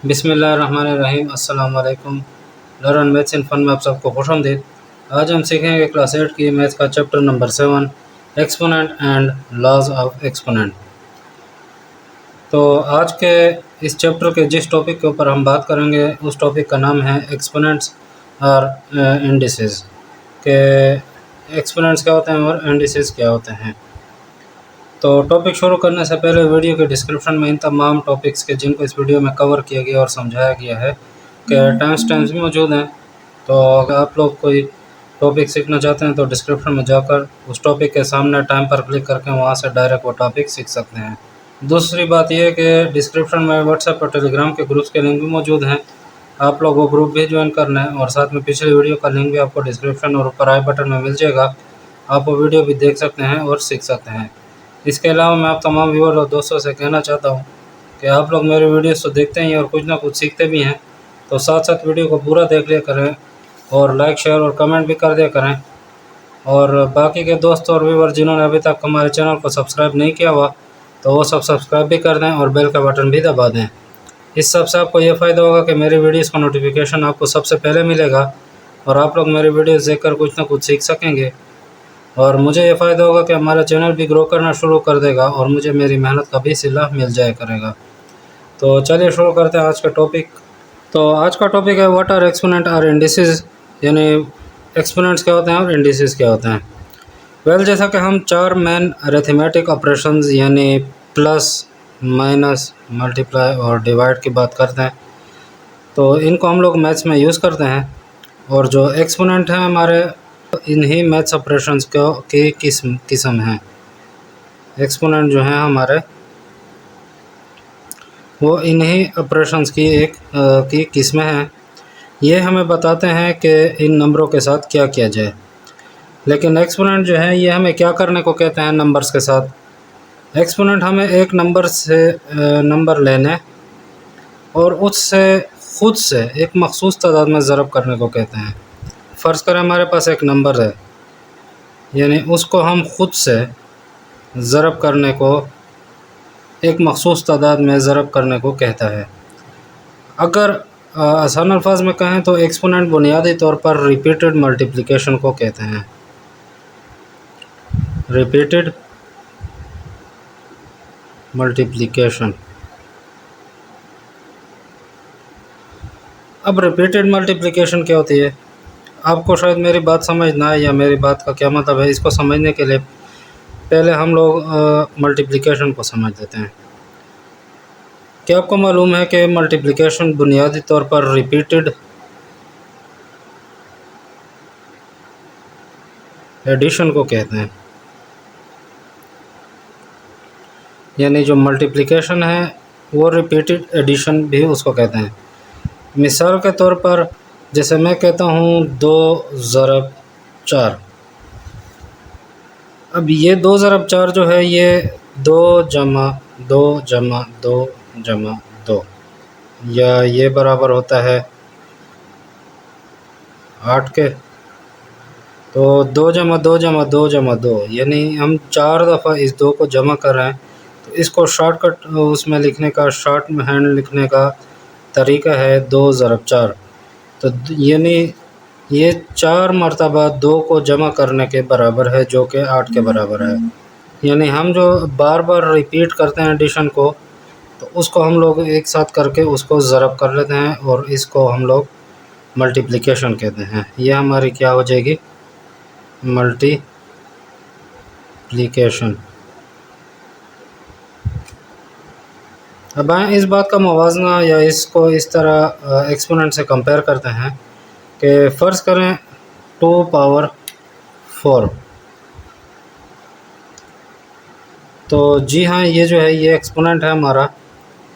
बिस्मिल्लाहिर्रहमानिर्रहीम। अस्सलाम वालेकुम। लर्न मैथ्स इन फन में आप सबको खुशामदीद। आज हम सीखेंगे क्लास 8 की मैथ्स का chapter number 7 exponent and laws of exponent. तो आज के इस चैप्टर के जिस टॉपिक के ऊपर हम बात करेंगे उस टॉपिक का नाम है एक्सपोनेंट्स और इंडिसेस के। एक्सपोनेंट्स क्या होते हैं और इंडिसेस क्या होते हैं। तो टॉपिक शुरू करने से पहले वीडियो के डिस्क्रिप्शन में इन तमाम टॉपिक्स के जिनको इस वीडियो में कवर किया गया और समझाया गया है कि टाइम्स भी मौजूद हैं। तो अगर आप लोग कोई टॉपिक सीखना चाहते हैं तो डिस्क्रिप्शन में जाकर उस टॉपिक के सामने टाइम पर क्लिक करके वहाँ से डायरेक्ट वो टॉपिक सीख सकते हैं। दूसरी बात यह है कि डिस्क्रिप्शन में व्हाट्सएप और टेलीग्राम के ग्रुप्स के लिंक भी मौजूद हैं। आप लोग वो ग्रुप भी ज्वाइन करना है और साथ में पिछली वीडियो का लिंक भी आपको डिस्क्रिप्शन और ऊपर आई बटन में मिल जाएगा। आप वो वीडियो भी देख सकते हैं और सीख सकते हैं। इसके अलावा मैं आप तमाम व्यूअर और दोस्तों से कहना चाहता हूँ कि आप लोग मेरे वीडियोस तो देखते ही और कुछ ना कुछ सीखते भी हैं, तो साथ साथ वीडियो को पूरा देख लिया करें और लाइक शेयर और कमेंट भी कर दिया करें। और बाकी के दोस्त और व्यूअर जिन्होंने अभी तक हमारे चैनल को सब्सक्राइब नहीं किया हुआ तो वो सब सब्सक्राइब भी कर दें और बेल का बटन भी दबा दें। इस सब से आपको ये फ़ायदा होगा कि मेरी वीडियोस का नोटिफिकेशन आपको सबसे पहले मिलेगा और आप लोग मेरी वीडियोस देखकर कुछ ना कुछ सीख सकेंगे। और मुझे ये फ़ायदा होगा कि हमारा चैनल भी ग्रो करना शुरू कर देगा और मुझे मेरी मेहनत का भी सिला मिल जाया करेगा। तो चलिए शुरू करते हैं आज का टॉपिक। तो आज का टॉपिक है व्हाट आर एक्सपोनेंट और इंडिसेस, यानी एक्सपोनेंट्स क्या होते हैं और इंडिसेस क्या होते हैं। वेल, जैसा कि हम चार मेन अरिथमेटिक ऑपरेशंस यानी प्लस माइनस मल्टीप्लाई और डिवाइड की बात करते हैं, तो इनको हम लोग मैथ्स में यूज़ करते हैं। और जो एक्सपोनेंट हैं हमारे, इन्हीं मैथ्स ऑपरेशंस की किस्म हैं। एक्सपोनेंट जो हैं हमारे वो इन्हीं ऑपरेशंस की किस्में हैं। ये हमें बताते हैं कि इन नंबरों के साथ क्या किया जाए। लेकिन एक्सपोनेंट जो है ये हमें क्या करने को कहते हैं नंबर्स के साथ। एक्सपोनेंट हमें एक नंबर से नंबर लेने और उससे खुद से एक मखसूस तादाद में ज़रब करने को कहते हैं। फ़र्ज़ करें हमारे पास एक नंबर है, यानी उसको हम ख़ुद से ज़रब करने को, एक मखसूस तादाद में ज़रब करने को कहता है। अगर आसान अल्फाज में कहें तो एक्सपोनेंट बुनियादी तौर पर रिपीटेड मल्टीप्लिकेशन को कहते हैं। Repeated multiplication. अब रिपीटेड मल्टीप्लिकेशन क्या होती है, आपको शायद मेरी बात समझ ना आए या मेरी बात का क्या मतलब है। इसको समझने के लिए पहले हम लोग मल्टीप्लिकेशन को समझ लेते हैं। क्या आपको मालूम है कि मल्टीप्लिकेशन बुनियादी तौर पर रिपीटेड एडिशन को कहते हैं। यानी जो मल्टीप्लिकेशन है वो रिपीटेड एडिशन भी उसको कहते हैं। मिसाल के तौर पर जैसे मैं कहता हूँ 2 ज़रब 4। अब ये 2 ज़रब 4 जो है ये 2 जमा 2 जमा 2 जमा 2, या ये बराबर होता है 8 के। तो 2 जमा 2 जमा 2 जमा 2, यानी हम 4 दफ़ा इस 2 को जमा कर रहे हैं। तो इसको शॉर्टकट उसमें लिखने का, शॉर्ट में हैंड लिखने का तरीका है 2 ज़रब 4। तो यानी ये 4 मरतबा 2 को जमा करने के बराबर है, जो कि 8 के बराबर है। यानी हम जो बार बार रिपीट करते हैं एडिशन को, तो उसको हम लोग एक साथ करके उसको ज़रब कर लेते हैं और इसको हम लोग मल्टीप्लिकेशन कहते हैं। ये हमारी क्या हो जाएगी, मल्टीप्लिकेशन। अब आए इस बात का मुवाजना या इसको इस तरह एक्सपोनेंट से कंपेयर करते हैं कि फ़र्ज़ करें 2 पावर 4। तो जी हाँ, ये जो है ये एक्सपोनेंट है हमारा।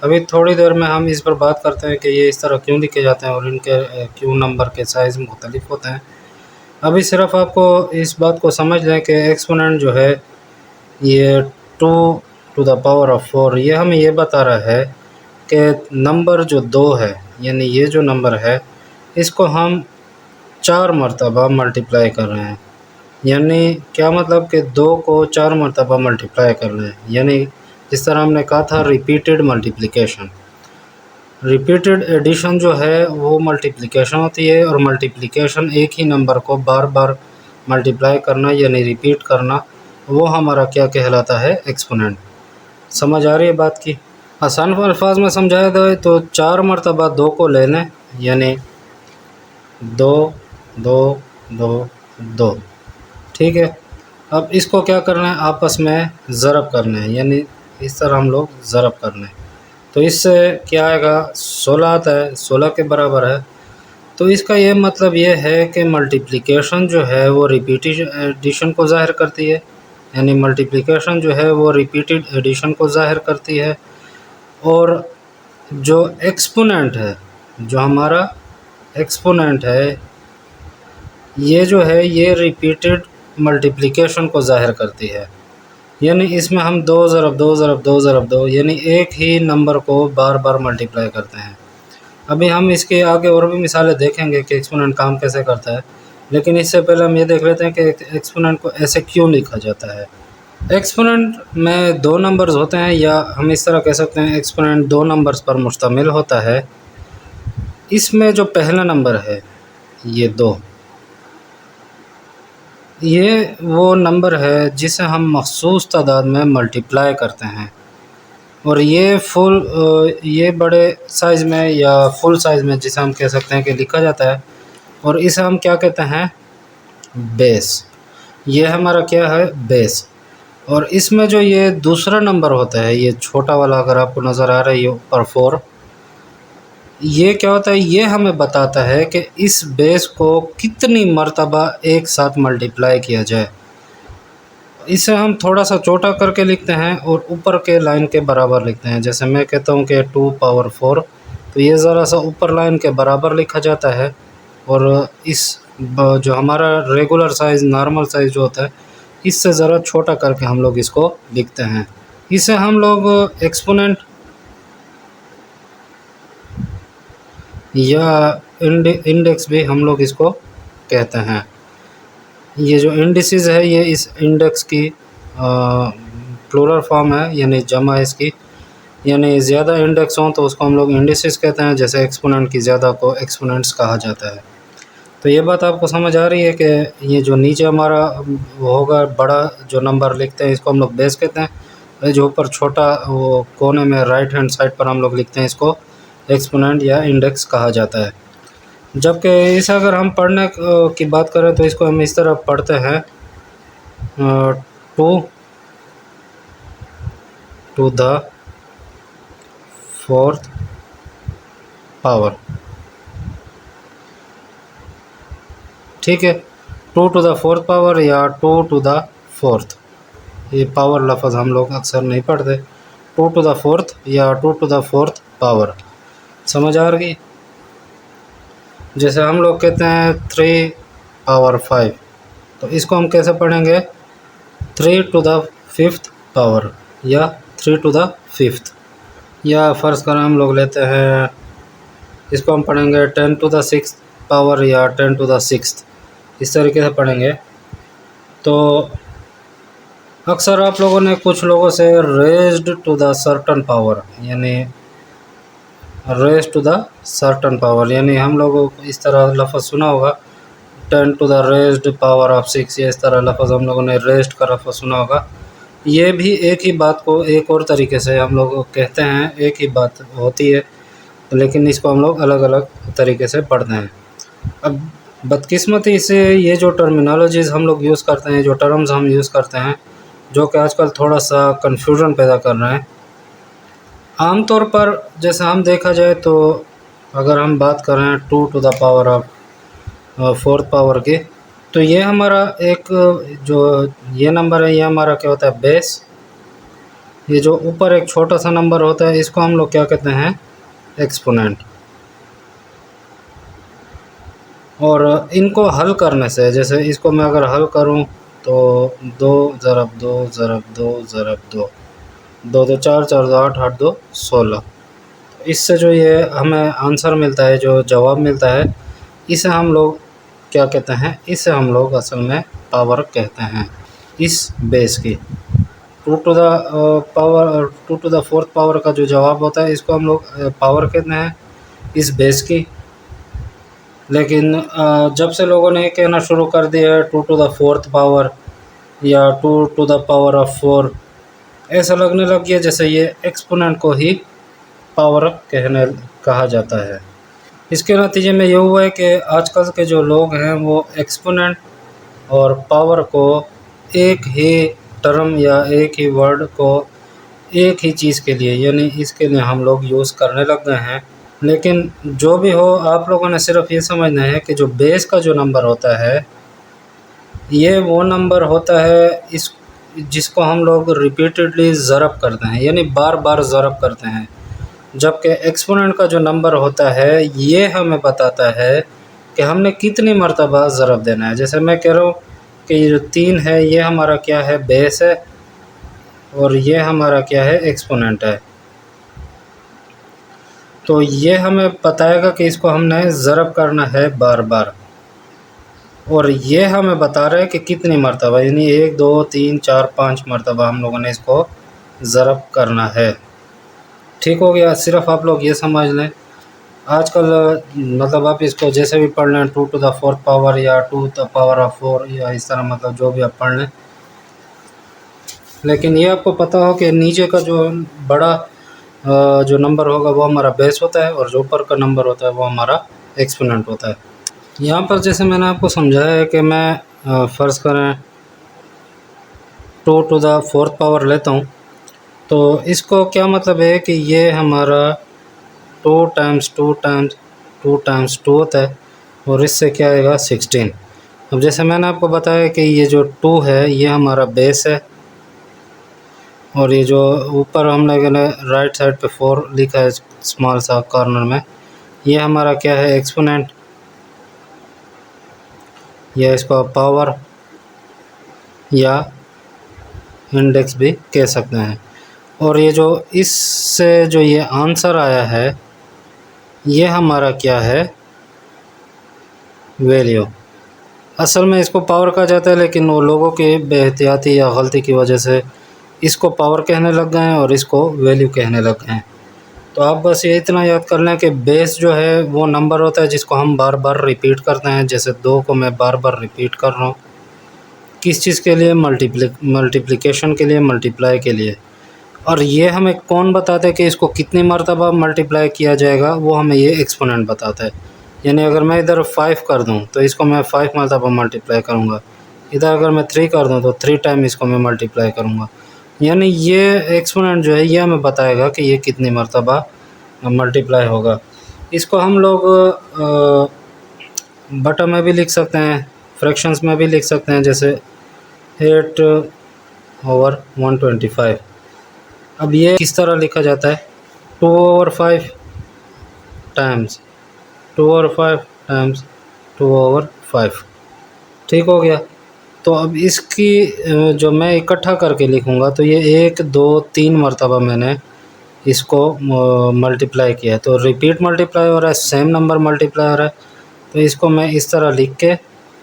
अभी थोड़ी देर में हम इस पर बात करते हैं कि ये इस तरह क्यों लिखे जाते हैं और इनके क्यों नंबर के साइज़ मुख्तलिफ होते हैं। अभी सिर्फ आपको इस बात को समझ लें कि एक्सपोनेंट जो है ये 2 टू द पावर ऑफ 4 ये हमें ये बता रहा है कि नंबर जो 2 है, यानी ये जो नंबर है इसको हम 4 मरतबा मल्टीप्लाई कर रहे हैं। यानी क्या मतलब कि 2 को 4 मरतबा मल्टीप्लाई कर रहे हैं, यानी जिस तरह हमने कहा था रिपीटेड मल्टीप्लिकेशन। रिपीटेड एडिशन जो है वो मल्टीप्लिकेशन होती है, और मल्टीप्लिकेशन एक ही नंबर को बार बार मल्टीप्लाई करना यानी रिपीट करना, वो हमारा क्या कहलाता है, एक्सपोनेंट। समझ आ रही है बात की? आसान अल्फाज में समझाया जाए तो 4 मरतबा 2 को ले लें, यानी 2 2 2 2। ठीक है, अब इसको क्या करना है, आपस में ज़रब करना है, यानी इस तरह हम लोग ज़रब करना है। तो इससे क्या आएगा, 16 आता है, 16 के बराबर है। तो इसका ये मतलब ये है कि मल्टीप्लिकेशन जो है वो रिपीटेड एडिशन को ज़ाहिर करती है, यानी मल्टीप्लिकेशन जो है वो रिपीटेड एडिशन को ज़ाहिर करती है। और जो एक्सपोनेंट है, जो हमारा एक्सपोनेंट है, ये जो है ये रिपीटेड मल्टीप्लिकेशन को ज़ाहिर करती है, यानी इसमें हम 2 ज़रब 2 ज़रब 2 ज़रब 2 यानी एक ही नंबर को बार बार मल्टीप्लाई करते हैं। अभी हम इसके आगे और भी मिसालें देखेंगे कि एक्सपोनेंट काम कैसे करता है, लेकिन इससे पहले हम ये देख लेते हैं कि एक्सपोनेंट को ऐसे क्यों लिखा जाता है। एक्सपोनेंट में 2 नंबर्स होते हैं, या हम इस तरह कह सकते हैं एक्सपोनेंट 2 नंबर्स पर मुश्तमिल होता है। इसमें जो पहला नंबर है ये 2, ये वो नंबर है जिसे हम मखसूस तादाद में मल्टीप्लाई करते हैं, और ये बड़े साइज़ में या फुल साइज़ में जिसे हम कह सकते हैं कि लिखा जाता है, और इसे हम क्या कहते हैं, बेस। ये हमारा क्या है, बेस। और इसमें जो ये दूसरा नंबर होता है, ये छोटा वाला अगर आपको नज़र आ रहा है, ये ऊपर 4, ये क्या होता है, ये हमें बताता है कि इस बेस को कितनी मर्तबा एक साथ मल्टीप्लाई किया जाए। इसे हम थोड़ा सा छोटा करके लिखते हैं और ऊपर के लाइन के बराबर लिखते हैं। जैसे मैं कहता हूँ कि 2 पावर 4, तो ये ज़रा सा ऊपर लाइन के बराबर लिखा जाता है, और जो हमारा रेगुलर साइज़, नॉर्मल साइज़ जो होता है, इससे ज़रा छोटा करके हम लोग इसको लिखते हैं। इसे हम लोग एक्सपोनेंट या इंडेक्स भी हम लोग इसको कहते हैं। ये जो इंडिसेस है, ये इस इंडेक्स की प्लूरल फॉर्म है, यानी जमा है इसकी, यानी ज़्यादा इंडेक्स हों तो उसको हम लोग इंडिसेस कहते हैं, जैसे एक्सपोनेंट की ज़्यादा को एक्सपोनेंट्स कहा जाता है। तो ये बात आपको समझ आ रही है कि ये जो नीचे हमारा वो होगा बड़ा जो नंबर लिखते हैं, इसको हम लोग बेस कहते हैं, और जो ऊपर छोटा वो कोने में राइट हैंड साइड पर हम लोग लिखते हैं, इसको एक्सपोनेंट या इंडेक्स कहा जाता है। जबकि इसे अगर हम पढ़ने की बात करें तो इसको हम इस तरह पढ़ते हैं, 2 टू द 4th पावर। ठीक है, 2 टू द 4th पावर या 2 टू द 4th, ये पावर लफ्ज़ हम लोग अक्सर नहीं पढ़ते। 2 टू द 4th या 2 टू द 4th पावर, समझ आ रही? जैसे हम लोग कहते हैं 3 पावर 5, तो इसको हम कैसे पढ़ेंगे, 3 टू द 5th पावर या 3 टू द 5th। या फ़र्ज़ करें हम लोग लेते हैं, इसको हम पढ़ेंगे 10 टू द 6th पावर या 10 टू द 6th, इस तरीके से पढ़ेंगे। तो अक्सर आप लोगों ने कुछ लोगों से raised to the certain power, यानी raise to the certain power, यानी हम लोगों को इस तरह लफ्ज़ सुना होगा, 10 to the raised power of 6, या इस तरह लफ्ज़ हम लोगों ने रेज्ड का लफ्ज़ सुना होगा। ये भी एक ही बात को एक और तरीके से हम लोग कहते हैं, एक ही बात होती है, लेकिन इसको हम लोग अलग अलग तरीके से पढ़ते हैं। अब बदकिस्मती से ये जो टर्मिनोलॉजीज़ हम लोग यूज़ करते हैं, जो टर्म्स हम यूज़ करते हैं, जो कि आजकल थोड़ा सा कन्फ्यूजन पैदा कर रहे हैं। आम तौर पर जैसे हम देखा जाए तो अगर हम बात करें 2 to the power of 4th power की, तो ये हमारा एक जो ये नंबर है, ये हमारा क्या होता है, बेस। ये जो ऊपर एक छोटा सा नंबर होता है, इसको हम लोग क्या कहते हैं, एक्सपोनेंट। और इनको हल करने से, जैसे इसको मैं अगर हल करूं तो 2 ज़रब 2 ज़रब 2 ज़रब 2, 2 2 4 4 2 8 8 2 16, इससे जो ये हमें आंसर मिलता है, जो जवाब मिलता है, इसे हम लोग क्या कहते हैं, इसे हम लोग असल में पावर कहते हैं, इस बेस की। Two to the fourth power का जो जवाब होता है इसको हम लोग पावर कहते हैं इस बेस की। लेकिन जब से लोगों ने कहना शुरू कर दिया है two to the fourth power या two to the power of 4, ऐसा लगने लग गया जैसे ये एक्सपोनेंट को ही पावर कहा जाता है। इसके नतीजे में ये हुआ है कि आजकल के जो लोग हैं वो एक्सपोनेंट और पावर को एक ही टर्म या एक ही वर्ड को एक ही चीज़ के लिए यानी इसके लिए हम लोग यूज़ करने लग गए हैं। लेकिन जो भी हो, आप लोगों ने सिर्फ ये समझना है कि जो बेस का जो नंबर होता है ये वो नंबर होता है इस जिसको हम लोग रिपीटेडली ज़रब करते हैं यानी बार बार ज़रब करते हैं। जबकि एक्सपोनेंट का जो नंबर होता है ये हमें बताता है कि हमने कितनी मर्तबा ज़रब देना है। जैसे मैं कह रहा हूँ कि ये जो 3 है ये हमारा क्या है, बेस है, और ये हमारा क्या है, एक्सपोनेंट है। तो ये हमें बताएगा कि इसको हमने ज़रब करना है बार बार, और ये हमें बता रहा है कि कितनी मर्तबा, यानी 1 2 3 4 5 मर्तबा हम लोगों ने इसको ज़रब करना है। ठीक हो गया। सिर्फ आप लोग ये समझ लें आजकल मतलब आप इसको जैसे भी पढ़ लें, two to the fourth power या टू द पावर ऑफ 4 या इस तरह, मतलब जो भी आप पढ़ लें, लेकिन ये आपको पता हो कि नीचे का जो बड़ा जो नंबर होगा वो हमारा बेस होता है और जो ऊपर का नंबर होता है वो हमारा एक्सपोनेंट होता है। यहाँ पर जैसे मैंने आपको समझाया है कि मैं फ़र्ज़ करें two to the fourth power लेता हूँ, तो इसको क्या मतलब है कि ये हमारा 2 टाइम्स 2 टाइम्स 2 टाइम्स 2 होता है और इससे क्या आएगा 16। अब जैसे मैंने आपको बताया कि ये जो 2 है ये हमारा बेस है और ये जो ऊपर हमने राइट साइड पे 4 लिखा है स्मॉल सा कॉर्नर में, ये हमारा क्या है, एक्सपोनेंट, या इसको पावर या इंडेक्स भी कह सकते हैं। और ये जो इससे जो ये आंसर आया है ये हमारा क्या है, वैल्यू। असल में इसको पावर कहा जाता है लेकिन वो लोगों के बेहतियाती या गलती की वजह से इसको पावर कहने लग गए हैं और इसको वैल्यू कहने लग गए हैं। तो आप बस ये इतना याद कर लें कि बेस जो है वो नंबर होता है जिसको हम बार बार रिपीट करते हैं। जैसे 2 को मैं बार बार रिपीट कर रहा हूँ, किस चीज़ के लिए, मल्टीप्लिकेशन के लिए, मल्टीप्लाई के लिए। और ये हमें कौन बताता है कि इसको कितनी मर्तबा मल्टीप्लाई किया जाएगा, वो हमें ये एक्सपोनेंट बताता है। यानी अगर मैं इधर 5 कर दूं तो इसको मैं 5 मर्तबा मल्टीप्लाई करूंगा, इधर अगर मैं 3 कर दूं तो 3 टाइम इसको मैं मल्टीप्लाई करूंगा। यानी ये एक्सपोनेंट जो है ये हमें बताएगा कि ये कितनी मर्तबा मल्टीप्लाई होगा। इसको हम लोग बटा में भी लिख सकते हैं, फ्रैक्शंस में भी लिख सकते हैं, जैसे 8/125। अब ये किस तरह लिखा जाता है, 2/5 टाइम्स 2/5 टाइम्स 2/5। ठीक हो गया। तो अब इसकी जो मैं इकट्ठा करके लिखूँगा तो ये 1 2 3 मरतबा मैंने इसको मल्टीप्लाई किया है, तो रिपीट मल्टीप्लाई हो रहा है, सेम नंबर मल्टीप्लाई हो रहा है। तो इसको मैं इस तरह लिख के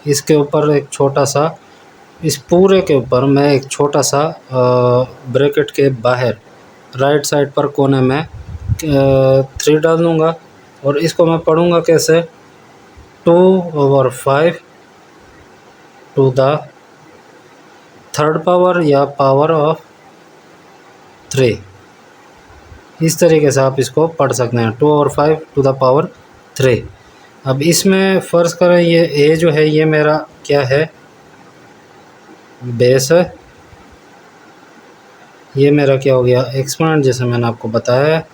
इसके ऊपर एक छोटा सा, इस पूरे के ऊपर मैं एक छोटा सा ब्रैकेट के बाहर राइट साइड पर कोने में 3 डाल दूँगा और इसको मैं पढ़ूँगा कैसे, 2/5 टू द थर्ड पावर या पावर ऑफ 3। इस तरीके से आप इसको पढ़ सकते हैं, 2/5 टू द पावर 3। अब इसमें फ़र्ज़ करें ये ए जो है ये मेरा क्या है, बेस है, ये मेरा क्या हो गया, एक्सपोनेंट, जैसे मैंने आपको बताया है।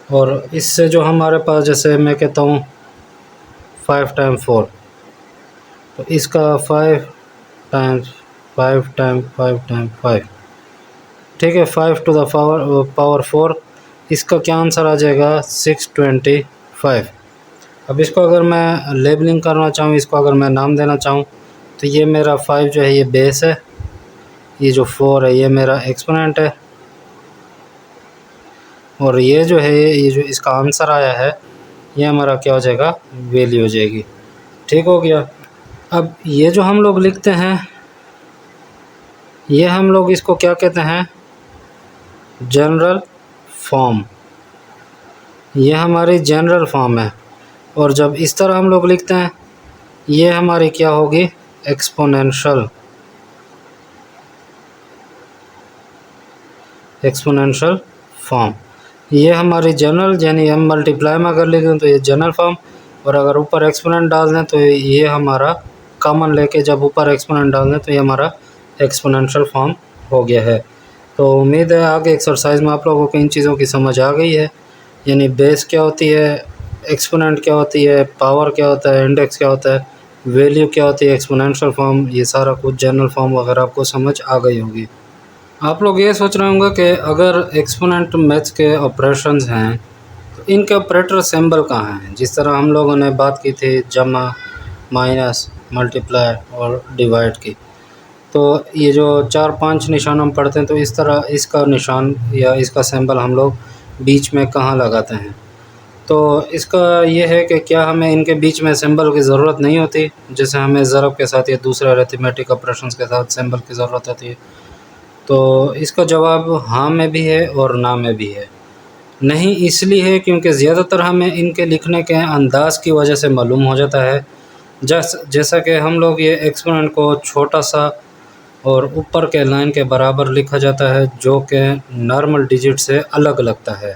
और इससे जो हमारे पास, जैसे मैं कहता हूँ 5 टाइम 4, तो इसका 5 टाइम्स 5 टाइम 5 टाइम 5, ठीक है, 5 टू द पावर 4। इसका क्या आंसर आ जाएगा, 625। अब इसको अगर मैं लेबलिंग करना चाहूँ, इसको अगर मैं नाम देना चाहूँ, तो ये मेरा 5 जो है ये बेस है, ये जो 4 है ये मेरा एक्सपोनेंट है, और ये जो है ये जो इसका आंसर आया है ये हमारा क्या हो जाएगा, वैल्यू हो जाएगी। ठीक हो गया। अब ये जो हम लोग लिखते हैं ये हम लोग इसको क्या कहते हैं, जनरल फॉर्म। ये हमारी जनरल फॉर्म है। और जब इस तरह हम लोग लिखते हैं, ये हमारी क्या होगी, एक्सपोनेंशियल फॉर्म। ये हमारी जनरल, यानी हम मल्टीप्लाई में अगर लिखें तो ये जनरल फॉर्म, और अगर ऊपर एक्सपोनेंट डाल दें तो ये हमारा कॉमन लेके जब ऊपर एक्सपोनेंट डाल दें तो ये हमारा एक्सपोनेंशियल फॉर्म हो गया है। तो उम्मीद है आगे एक्सरसाइज में आप लोगों को इन चीज़ों की समझ आ गई है, यानी बेस क्या होती है, एक्सपोनेंट क्या होती है, पावर क्या होता है, इंडेक्स क्या होता है, वैल्यू क्या होती है, एक्सपोनेंशियल फॉर्म, ये सारा कुछ जनरल फॉर्म वगैरह आपको समझ आ गई होगी। आप लोग ये सोच रहे होंगे कि अगर एक्सपोनेंट मैथ्स के ऑपरेशंस हैं तो इनके ऑपरेटर सिंबल कहाँ हैं। जिस तरह हम लोगों ने बात की थी जमा, माइनस, मल्टीप्लाई और डिवाइड की, तो ये जो 4-5 निशान हम पढ़ते हैं तो इस तरह इसका निशान या इसका सिंबल हम लोग बीच में कहाँ लगाते हैं। तो इसका ये है कि क्या हमें इनके बीच में सिंबल की ज़रूरत नहीं होती, जैसे हमें ज़रब के साथ या दूसरे अरिथमेटिक ऑपरेशंस के साथ सिंबल की ज़रूरत होती है। तो इसका जवाब हाँ में भी है और ना में भी है। नहीं इसलिए है क्योंकि ज़्यादातर हमें इनके लिखने के अंदाज़ की वजह से मालूम हो जाता है। जैसा कि हम लोग ये एक्सपोनेंट को छोटा सा और ऊपर के लाइन के बराबर लिखा जाता है, जो कि नॉर्मल डिजिट से अलग लगता है।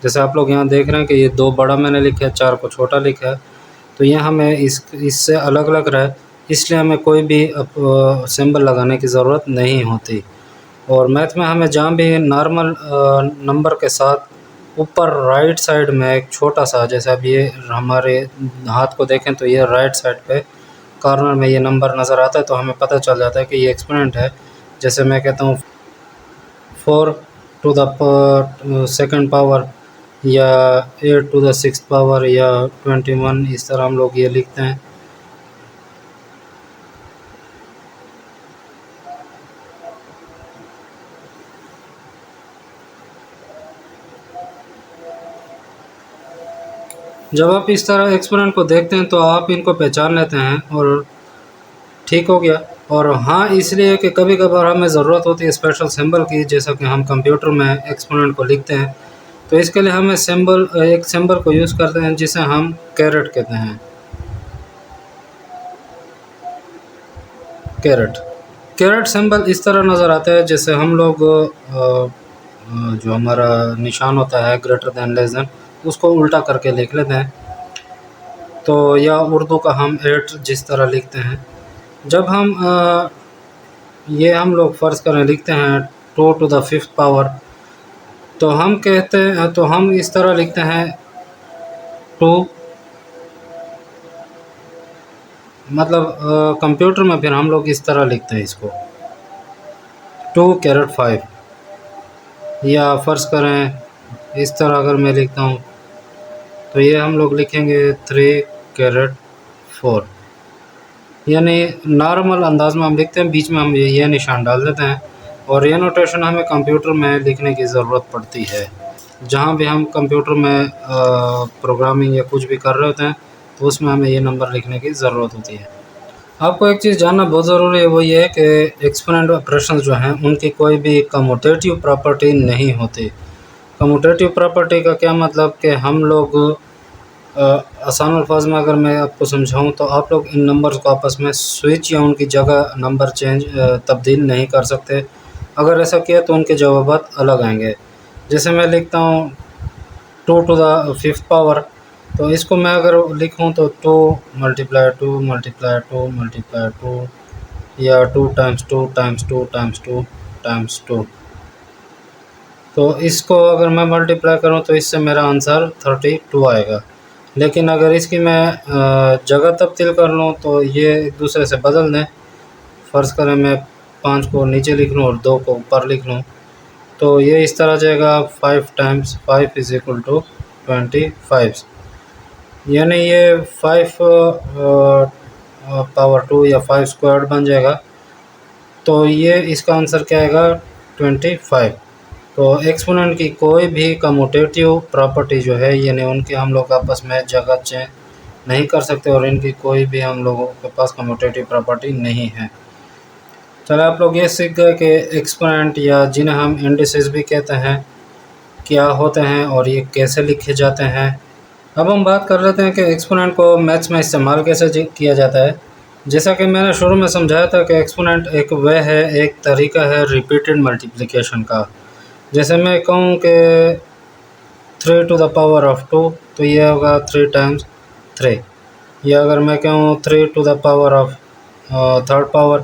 जैसे आप लोग यहाँ देख रहे हैं कि ये 2 बड़ा मैंने लिखा है, 4 को छोटा लिखा है, तो ये हमें इससे अलग लग रहा है, इसलिए हमें कोई भी सिंबल लगाने की ज़रूरत नहीं होती। और मैथ में हमें जहाँ भी नॉर्मल नंबर के साथ ऊपर राइट साइड में एक छोटा सा, जैसे अब ये हमारे हाथ को देखें तो ये राइट साइड पे कॉर्नर में ये नंबर नज़र आता है, तो हमें पता चल जाता है कि ये एक्सपोनेंट है। जैसे मैं कहता हूँ 4 टू द सेकंड पावर या 8 टू द सिक्स्थ पावर या 21, इस तरह हम लोग ये लिखते हैं। जब आप इस तरह एक्सपोनेंट को देखते हैं तो आप इनको पहचान लेते हैं और ठीक हो गया। और हाँ इसलिए कि कभी कभार हमें ज़रूरत होती है स्पेशल सिंबल की, जैसा कि हम कंप्यूटर में एक्सपोनेंट को लिखते हैं, तो इसके लिए हमें एक सिंबल को यूज़ करते हैं जिसे हम कैरेट कहते हैं। कैरेट सिंबल इस तरह नज़र आता है, जैसे हम लोग जो हमारा निशान होता है ग्रेटर दैन लेस दैन, उसको उल्टा करके लिख लेते हैं। तो या उर्दू का हम 8 जिस तरह लिखते हैं, जब हम ये हम लोग फ़र्ज़ करें लिखते हैं 2 टू द फिफ्थ पावर, तो हम कहते हैं, तो हम इस तरह लिखते हैं 2, मतलब कंप्यूटर में फिर हम लोग इस तरह लिखते हैं इसको 2 कैरेट 5, या फ़र्ज़ करें इस तरह अगर मैं लिखता हूँ तो ये हम लोग लिखेंगे 3 कैरेट 4। यानी नॉर्मल अंदाज में हम लिखते हैं, बीच में हम ये निशान डाल देते हैं, और ये नोटेशन हमें कंप्यूटर में लिखने की ज़रूरत पड़ती है। जहाँ भी हम कंप्यूटर में प्रोग्रामिंग या कुछ भी कर रहे होते हैं तो उसमें हमें ये नंबर लिखने की ज़रूरत होती है। आपको एक चीज़ जानना बहुत ज़रूरी है, वो ये है कि एक्सपोनेंट ऑपरेशंस जो हैं उनकी कोई भी कम्यूटेटिव प्रॉपर्टी नहीं होती। कम्यूटेटिव प्रॉपर्टी का क्या मतलब कि हम लोग आसान अल्फाज में अगर मैं आपको समझाऊं तो आप लोग इन नंबर्स को आपस में स्विच या उनकी जगह नंबर तब्दील नहीं कर सकते। अगर ऐसा किया तो उनके जवाबात अलग आएंगे। जैसे मैं लिखता हूँ 2 टू द फिफ्थ पावर, तो इसको मैं अगर लिखूँ तो 2 मल्टीप्लाई 2 मल्टीप्लाई 2 मल्टीप्लाई 2, या 2 टाइम्स 2 टाइम्स 2 टाइम्स 2 टाइम्स 2। तो इसको अगर मैं मल्टीप्लाई करूँ तो इससे मेरा आंसर 32 आएगा। लेकिन अगर इसकी मैं जगह तब्दील कर लूँ तो ये एक दूसरे से बदल दें। फ़र्ज़ करें मैं 5 को नीचे लिख लूँ और 2 को ऊपर लिख लूँ, तो ये इस तरह जाएगा 5 टाइम्स 5 इज़ इक्वल टू 25, यानी ये 5 पावर 2 या 5 स्क्वायर बन जाएगा। तो ये इसका आंसर क्या आएगा 25। तो एक्सपोनेंट की कोई भी कम्यूटेटिव प्रॉपर्टी जो है, यानी उनके हम लोग आपस में जगह चेंज नहीं कर सकते, और इनकी कोई भी हम लोगों के पास कम्यूटेटिव प्रॉपर्टी नहीं है। चलो आप लोग ये सीख गए कि एक्सपोनेंट या जिन्हें हम इंडिसेस भी कहते हैं क्या होते हैं और ये कैसे लिखे जाते हैं। अब हम बात कर लेते हैं कि एक्सपोनेंट को मैथ्स में इस्तेमाल कैसे किया जाता है। जैसा कि मैंने शुरू में समझाया था कि एक्सपोनेंट एक वह है, एक तरीका है रिपीटेड मल्टीप्लिकेशन का। जैसे मैं कहूँ कि 3 टू द पावर ऑफ 2 तो ये होगा 3 टाइम्स 3, या अगर मैं कहूँ 3 to the power of third power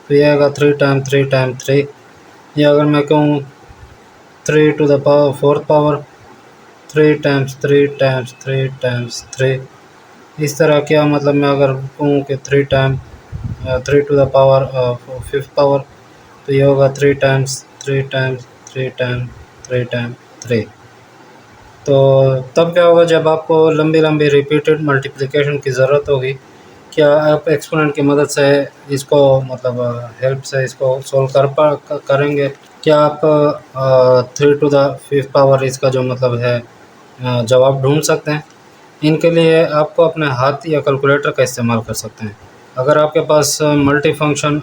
तो ये आएगा 3 टाइम 3 टाइम 3, या अगर मैं कहूँ 3 to the power fourth power 3 times 3 times 3 times 3। इस तरह क्या मतलब मैं अगर कहूँ कि 3 time 3 to the power fifth power तो ये होगा 3 टाइम्स 3 टाइम्स 3 टाइम 3 टाइम 3। तो तब क्या होगा जब आपको लंबी लंबी रिपीटेड मल्टीप्लिकेशन की ज़रूरत होगी, क्या आप एक्सपोनेंट की मदद से इसको मतलब हेल्प से इसको सॉल्व करेंगे। क्या आप 3 टू द फिफ्थ पावर इसका जो मतलब है जवाब ढूंढ सकते हैं। इनके लिए आपको अपने हाथ या कैलकुलेटर का इस्तेमाल कर सकते हैं। अगर आपके पास मल्टी फंक्शन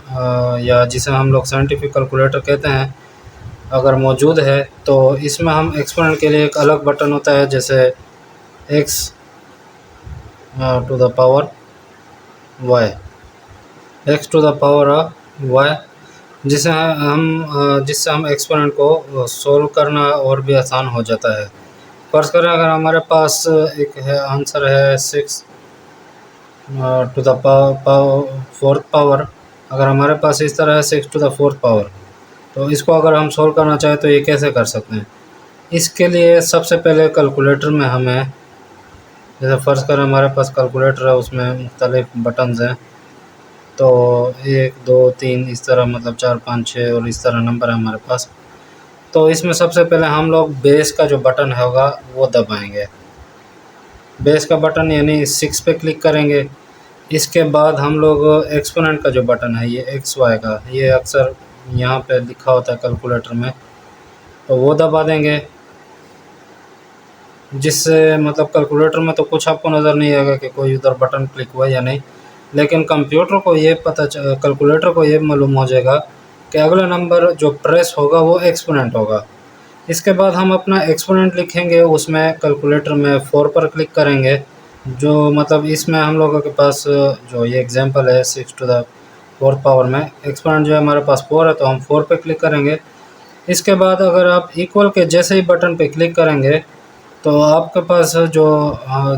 या जिसे हम लोग साइंटिफिक कैलकुलेटर कहते हैं अगर मौजूद है, तो इसमें हम एक्सपोनेंट के लिए एक अलग बटन होता है, जैसे x to the power y, x to the power y, जिससे हम एक्सपोनेंट को सोल्व करना और भी आसान हो जाता है। फर्ज करें अगर हमारे पास एक है आंसर है 6 टू द फोर्थ पावर, अगर हमारे पास इस तरह है 6 टू द फोर्थ पावर, तो इसको अगर हम सोल्व करना चाहें तो ये कैसे कर सकते हैं। इसके लिए सबसे पहले कैलकुलेटर में हमें, जैसे फ़र्ज़ करें हमारे पास कैलकुलेटर है उसमें मुख्तलिफ बटन्स हैं, तो 1 2 3 इस तरह मतलब 4 5 6 और इस तरह नंबर है हमारे पास। तो इसमें सबसे पहले हम लोग बेस का जो बटन होगा वो दबाएंगे, बेस का बटन यानी 6 पे क्लिक करेंगे। इसके बाद हम लोग एक्सपोनेंट का जो बटन है ये एक्स वाई का, ये अक्सर यहाँ पे लिखा होता है कैलकुलेटर में, तो वो दबा देंगे, जिससे मतलब कैलकुलेटर में तो कुछ आपको नज़र नहीं आएगा कि कोई उधर बटन क्लिक हुआ या नहीं, लेकिन कंप्यूटर को ये कैलकुलेटर को ये मालूम हो जाएगा कि अगला नंबर जो प्रेस होगा वो एक्सपोनेंट होगा। इसके बाद हम अपना एक्सपोनेंट लिखेंगे, उसमें कैलकुलेटर में 4 पर क्लिक करेंगे, जो मतलब इसमें हम लोगों के पास जो ये एग्जांपल है 6 टू द फोर्थ पावर में एक्सपोनेंट जो है हमारे पास 4 है, तो हम 4 पे क्लिक करेंगे। इसके बाद अगर आप इक्वल के जैसे ही बटन पे क्लिक करेंगे तो आपके पास जो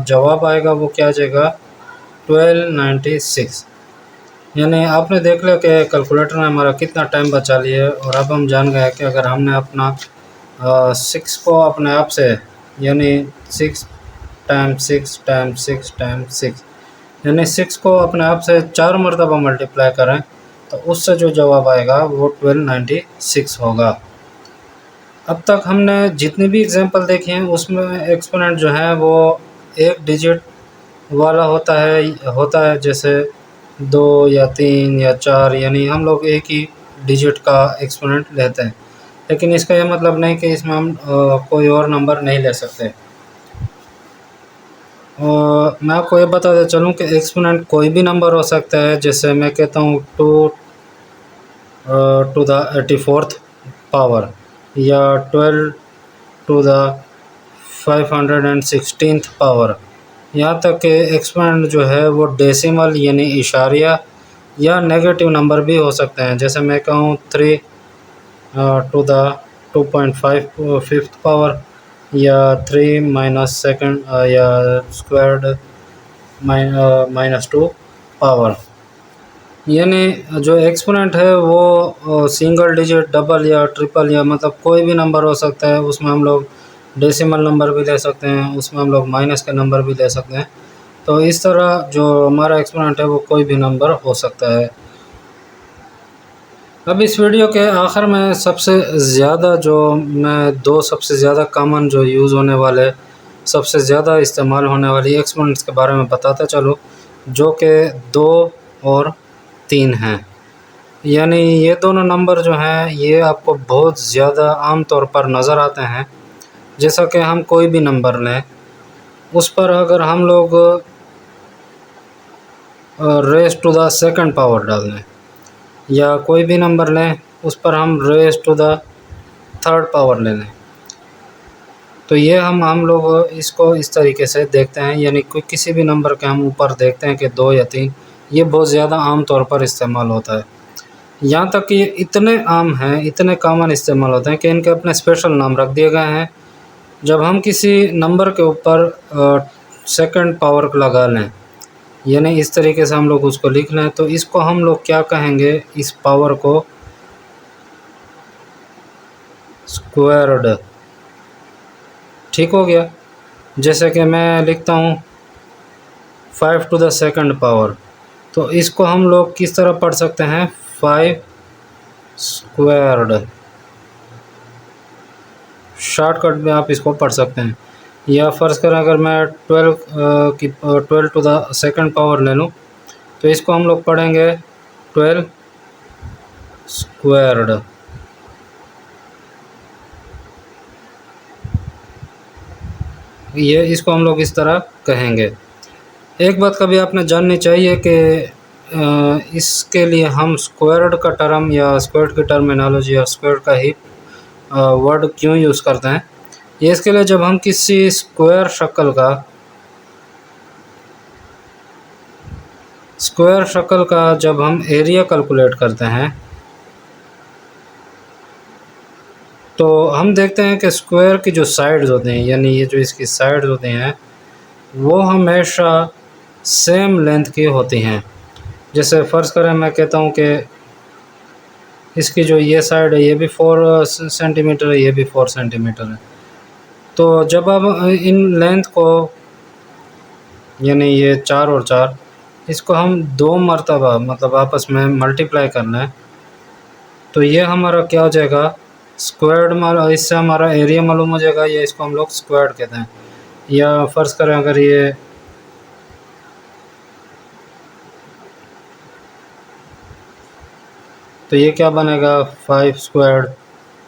जवाब आएगा वो क्या आ जाएगा 1296। यानी आपने देख लिया कि कैलकुलेटर ने हमारा कितना टाइम बचा लिया है। और अब हम जान गए कि अगर हमने अपना 6 को अपने आप से यानी 6 टाइम 6 टाइम 6 टाइम 6 यानी 6 को अपने आप से 4 मरतबा मल्टीप्लाई करें तो उससे जो जवाब आएगा वो 1296 होगा। अब तक हमने जितनी भी एग्जांपल देखी हैं उसमें एक्सपोनेंट जो है वो एक डिजिट वाला होता है जैसे 2 या 3 या 4, यानी हम लोग एक ही डिजिट का एक्सपोनेंट लेते हैं। लेकिन इसका ये मतलब नहीं कि इसमें हम कोई और नंबर नहीं ले सकते। और मैं आपको ये बताते चलूँ कि एक्सपोनेंट कोई भी नंबर हो सकता है। जैसे मैं कहता हूँ 2 टू द 84th पावर या 12 टू द 516th पावर। यहाँ तक कि एक्सपोनेंट जो है वो डेसिमल यानी इशारिया या नेगेटिव नंबर भी हो सकते हैं। जैसे मैं कहूँ 3 टू द 2.5 फिफ्थ पावर या 3 माइनस सेकेंड या स्क्वायर्ड -2 पावर। यानी जो एक्सपोनेंट है वो सिंगल डिजिट, डबल या ट्रिपल या मतलब कोई भी नंबर हो सकता है। उसमें हम लोग डेसिमल नंबर भी ले सकते हैं, उसमें हम लोग माइनस के नंबर भी ले सकते हैं। तो इस तरह जो हमारा एक्सपोनेंट है वो कोई भी नंबर हो सकता है। अब इस वीडियो के आखिर में सबसे ज़्यादा जो मैं दो सबसे ज़्यादा कॉमन जो यूज़ होने वाले, सबसे ज़्यादा इस्तेमाल होने वाली एक्सपोनेंट्स के बारे में बताता चलो, जो कि 2 और 3 हैं। यानी ये दोनों नंबर जो हैं ये आपको बहुत ज़्यादा आम तौर पर नज़र आते हैं। जैसा कि हम कोई भी नंबर लें, उस पर अगर हम लोग raise to the second power डाल दें या कोई भी नंबर लें उस पर हम raise to the third power ले लें। तो ये हम लोग इसको इस तरीके से देखते हैं, यानी कोई किसी भी नंबर के हम ऊपर देखते हैं कि 2 या 3, ये बहुत ज़्यादा आम तौर पर इस्तेमाल होता है। यहाँ तक कि ये इतने आम हैं, इतने कॉमन इस्तेमाल होते हैं कि इनके अपने स्पेशल नाम रख दिए गए हैं। जब हम किसी नंबर के ऊपर सेकंड पावर लगा लें, यानी इस तरीके से हम लोग उसको लिख लें, तो इसको हम लोग क्या कहेंगे, इस पावर को स्क्वायर्ड। ठीक हो गया। जैसे कि मैं लिखता हूँ 5 टू द सेकंड पावर, तो इसको हम लोग किस तरह पढ़ सकते हैं, 5 स्क्वायर्ड। शॉर्टकट में आप इसको पढ़ सकते हैं। या फ़र्ज़ करें अगर मैं 12 टू द सेकंड पावर ले लूँ, तो इसको हम लोग पढ़ेंगे 12 स्क्वायर्ड। ये इसको हम लोग इस तरह कहेंगे। एक बात कभी आपने जाननी चाहिए कि इसके लिए हम स्क्वायर्ड का टर्म या स्क्वायर्ड की टर्मिनोलॉजी या स्क्वायर्ड का ही वर्ड क्यों यूज़ करते हैं। ये इसके लिए जब हम किसी स्क्वायर शक्ल का जब हम एरिया कैलकुलेट करते हैं, तो हम देखते हैं कि स्क्वायर की जो साइड्स होते हैं, यानी ये जो इसकी साइड्स होती हैं, वो हमेशा सेम लेंथ की होती हैं। जैसे फ़र्ज़ करें मैं कहता हूँ कि इसकी जो ये साइड है ये भी 4 सेंटीमीटर है, ये भी 4 सेंटीमीटर है। तो जब अब इन लेंथ को, यानी ये 4 और 4, इसको हम 2 मरतबा मतलब आपस में मल्टीप्लाई करना है, तो ये हमारा क्या हो जाएगा, स्क्वायर्ड। इससे हमारा एरिया मालूम हो जाएगा, या इसको हम लोग स्क्वायर्ड कहते हैं। या फ़र्ज़ करें अगर ये तो ये क्या बनेगा, 5 स्क्वायर्ड।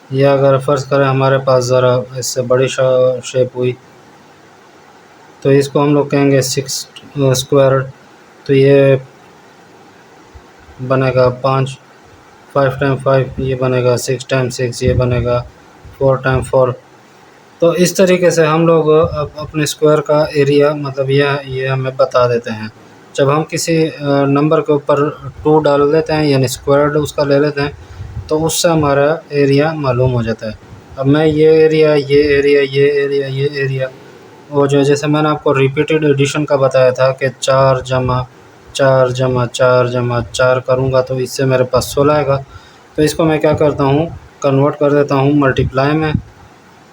या अगर फ़र्ज़ करें हमारे पास ज़रा इससे बड़ी शेप हुई, तो इसको हम लोग कहेंगे 6 स्क्वायर्ड। तो ये बनेगा 5 टाइम 5, ये बनेगा 6 टाइम 6, ये बनेगा 4 टाइम 4। तो इस तरीके से हम लोग अपने स्क्वायर का एरिया मतलब ये हमें बता देते हैं। जब हम किसी नंबर के ऊपर 2 डाल देते हैं, यानी स्क्वायर्ड उसका ले लेते हैं, तो उससे हमारा एरिया मालूम हो जाता है। अब मैं ये एरिया वो जो जैसे मैंने आपको रिपीटेड एडिशन का बताया था कि 4 जमा 4 जमा 4 जमा 4 करूँगा तो इससे मेरे पास 16 आएगा। तो इसको मैं क्या करता हूँ, कन्वर्ट कर देता हूँ मल्टीप्लाई में।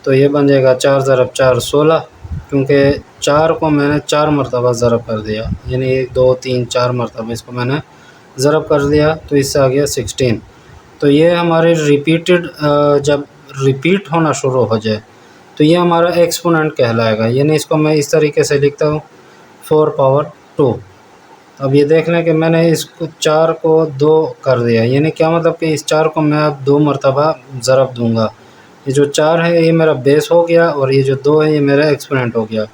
तो ये बन जाएगा 4 ज़रब 4 16, क्योंकि 4 को मैंने 4 मरतबा ज़रब कर दिया, यानी 1 2 3 4 मरतबा इसको मैंने ज़रब कर दिया, तो इससे आ गया 16। तो ये हमारे रिपीटेड जब रिपीट होना शुरू हो जाए तो ये हमारा एक्सपोनेंट कहलाएगा। यानी इसको मैं इस तरीके से लिखता हूँ 4 पावर 2। अब ये देख लें कि मैंने इसको 4 को 2 कर दिया, यानी क्या मतलब कि इस 4 को मैं अब 2 मरतबा ज़रब दूँगा। ये जो 4 है ये मेरा बेस हो गया, और ये जो 2 है ये मेरा एक्सपोनेंट हो गया।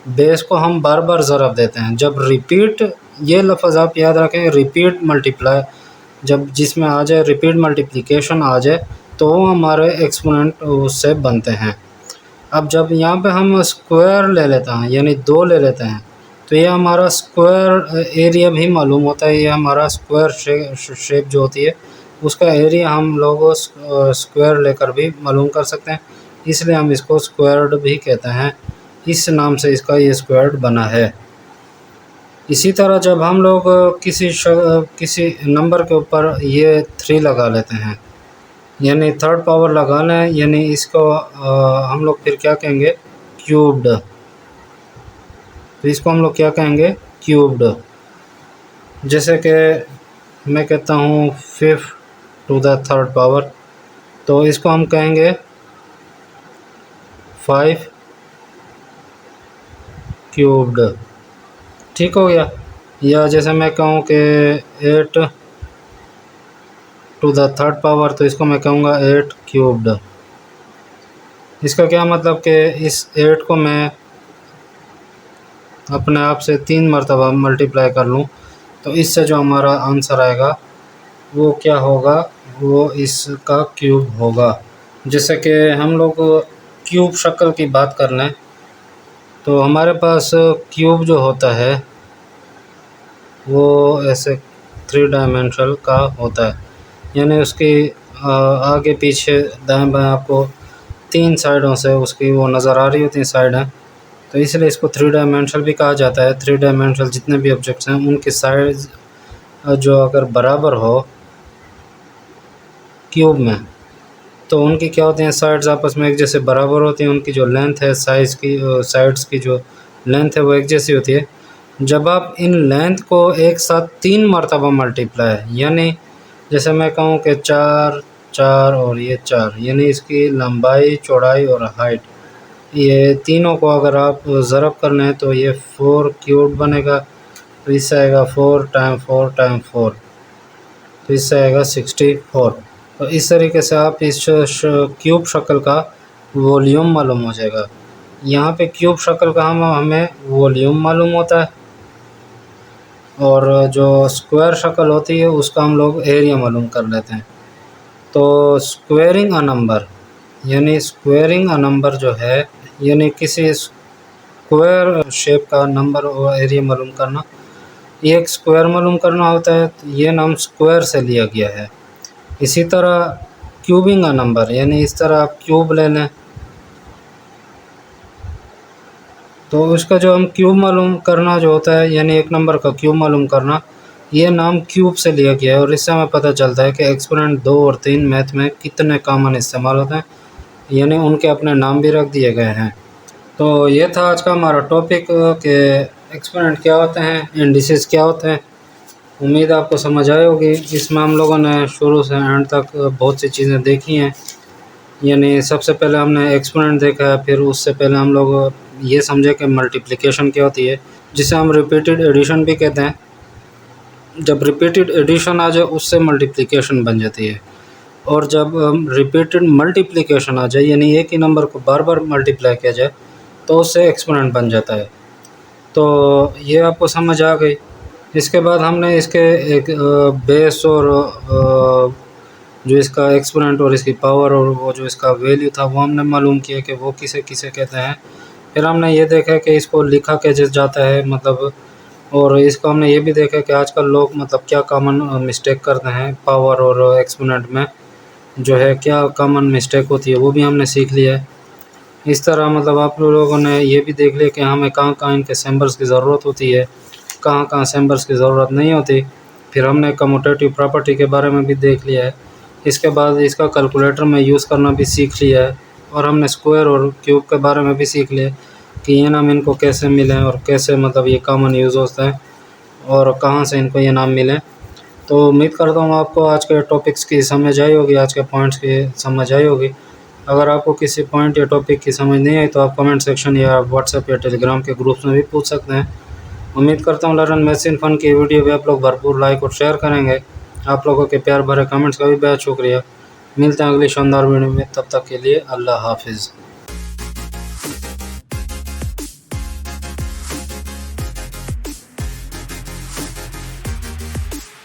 बेस को हम बार बार ज़रब देते हैं। जब रिपीट, ये लफ्ज़ आप याद रखें, रिपीट मल्टीप्लाई, जब जिसमें आ जाए रिपीट मल्टीप्लिकेशन आ जाए, तो वो हमारे एक्सपोनेंट उससे बनते हैं। अब जब यहाँ पे हम स्क्वायर ले लेते हैं, यानी 2 ले लेते हैं, तो ये हमारा स्क्वायर एरिया भी मालूम होता है। ये हमारा स्क्वायर शेप जो होती है उसका एरिया हम लोग स्क्वायर लेकर भी मालूम कर सकते हैं, इसलिए हम इसको स्क्वायर्ड भी कहते हैं। इस नाम से इसका ये स्क्वायर्ड बना है। इसी तरह जब हम लोग किसी नंबर के ऊपर ये 3 लगा लेते हैं, यानी थर्ड पावर लगा लें, यानी इसको हम लोग फिर क्या कहेंगे, क्यूब्ड। तो इसको हम लोग क्या कहेंगे, क्यूब्ड। जैसे कि मैं कहता हूँ 5 टू द थर्ड पावर, तो इसको हम कहेंगे 5 क्यूब्ड। ठीक हो गया। या जैसे मैं कहूँ कि 8 टू द थर्ड पावर, तो इसको मैं कहूँगा 8 क्यूब्ड। इसका क्या मतलब कि इस 8 को मैं अपने आप से 3 मरतबा मल्टीप्लाई कर लूँ, तो इससे जो हमारा आंसर आएगा वो क्या होगा, वो इसका क्यूब होगा। जैसे कि हम लोग क्यूब शक्ल की बात कर लें तो हमारे पास क्यूब जो होता है वो ऐसे 3 डायमेंशनल का होता है, यानी उसकी आगे पीछे दाएं बाएं आपको 3 साइडों से उसकी वो नज़र आ रही होती हैं साइडें, तो इसलिए इसको 3 डायमेंशनल भी कहा जाता है। 3 डायमेंशनल जितने भी ऑब्जेक्ट्स हैं उनकी साइड्स जो अगर बराबर हो क्यूब में, तो उनकी क्या होती हैं, साइड्स आपस में एक जैसे बराबर होती हैं, उनकी जो लेंथ है साइज़ की साइड्स की जो लेंथ है वो एक जैसी होती है। जब आप इन लेंथ को एक साथ 3 मरतबा मल्टीप्लाई, यानी जैसे मैं कहूँ कि 4 4 और ये 4, यानी इसकी लंबाई चौड़ाई और हाइट, ये तीनों को अगर आप ज़रब कर लें तो ये 4 क्यूब बनेगा। तो इससे आएगा 4 टाइम 4 टाइम 4, तो इससे आएगा 64। तो इस तरीके से आप इस क्यूब शक्ल का वॉल्यूम मालूम हो जाएगा। यहाँ पे क्यूब शक्ल का हमें वॉल्यूम मालूम होता है, और जो स्क्वायर शक्ल होती है उसका हम लोग एरिया मालूम कर लेते हैं। तो स्क्वेयरिंग अ नंबर, यानी स्क्वेयरिंग अ नंबर जो है, यानी किसी स्क्वायर शेप का नंबर और एरिया मालूम करना, ये एक स्क्वायर मालूम करना होता है, तो ये नाम स्क्वायर से लिया गया है। इसी तरह क्यूबिंग अ नंबर, यानी इस तरह आप क्यूब ले लें तो उसका जो हम क्यूब मालूम करना जो होता है, यानी एक नंबर का क्यूब मालूम करना, ये नाम क्यूब से लिया गया है। और इससे हमें पता चलता है कि एक्सपोनेंट 2 और 3 मैथ में कितने कॉमन इस्तेमाल होते हैं, यानी उनके अपने नाम भी रख दिए गए हैं। तो ये था आज का हमारा टॉपिक कि एक्सपोनेंट क्या होते हैं, इंडिसेस क्या होते हैं। उम्मीद आपको समझ आई होगी। इसमें हम लोगों ने शुरू से एंड तक बहुत सी चीज़ें देखी हैं, यानी सबसे पहले हमने एक्सपोनेंट देखा है, फिर उससे पहले हम लोग ये समझे कि मल्टीप्लिकेशन क्या होती है, जिसे हम रिपीटेड एडिशन भी कहते हैं। जब रिपीटेड एडिशन आ जाए उससे मल्टीप्लिकेशन बन जाती है, और जब रिपीटेड मल्टीप्लिकेशन आ जाए, यानी एक ही नंबर को बार बार मल्टीप्लाई किया जाए, तो उससे एक्सपोनेंट बन जाता है। तो ये आपको समझ आ गई। इसके बाद हमने इसके एक बेस और जो इसका एक्सपोनेंट और इसकी पावर और वो जो इसका वैल्यू था वो हमने मालूम किया कि वो किसे किसे कहते हैं। फिर हमने ये देखा कि इसको लिखा कैसे जाता है, मतलब, और इसको हमने ये भी देखा कि आजकल लोग मतलब क्या कॉमन मिस्टेक करते हैं पावर और एक्सपोनेंट में, जो है क्या कॉमन मिस्टेक होती है वो भी हमने सीख लिया है। इस तरह मतलब आप लोगों ने ये भी देख लिया कि हमें कहाँ कहाँ इनके सिंबल्स की ज़रूरत होती है, कहाँ कहाँ सिंबल्स की ज़रूरत नहीं होती। फिर हमने कम्यूटेटिव प्रॉपर्टी के बारे में भी देख लिया है। इसके बाद इसका कैलकुलेटर में यूज़ करना भी सीख लिया है, और हमने स्क्वायर और क्यूब के बारे में भी सीख लिया कि ये नाम इनको कैसे मिले और कैसे मतलब ये कॉमन यूज़ होता है और कहाँ से इनको ये नाम मिले। तो उम्मीद करता हूँ आपको आज के टॉपिक्स की समझ आई होगी, आज के पॉइंट्स की समझ आई होगी। अगर आपको किसी पॉइंट या टॉपिक की समझ नहीं आई तो आप कमेंट सेक्शन या व्हाट्सएप या टेलीग्राम के ग्रुप्स में भी पूछ सकते हैं। उम्मीद करता हूँ लर्न मैथ्स इन फन की वीडियो भी आप लोग भरपूर लाइक और शेयर करेंगे। आप लोगों के प्यार भरे कमेंट्स का भी बेहद शुक्रिया। मिलते हैं अगली शानदार वीडियो में, तब तक के लिए अल्लाह हाफिज़।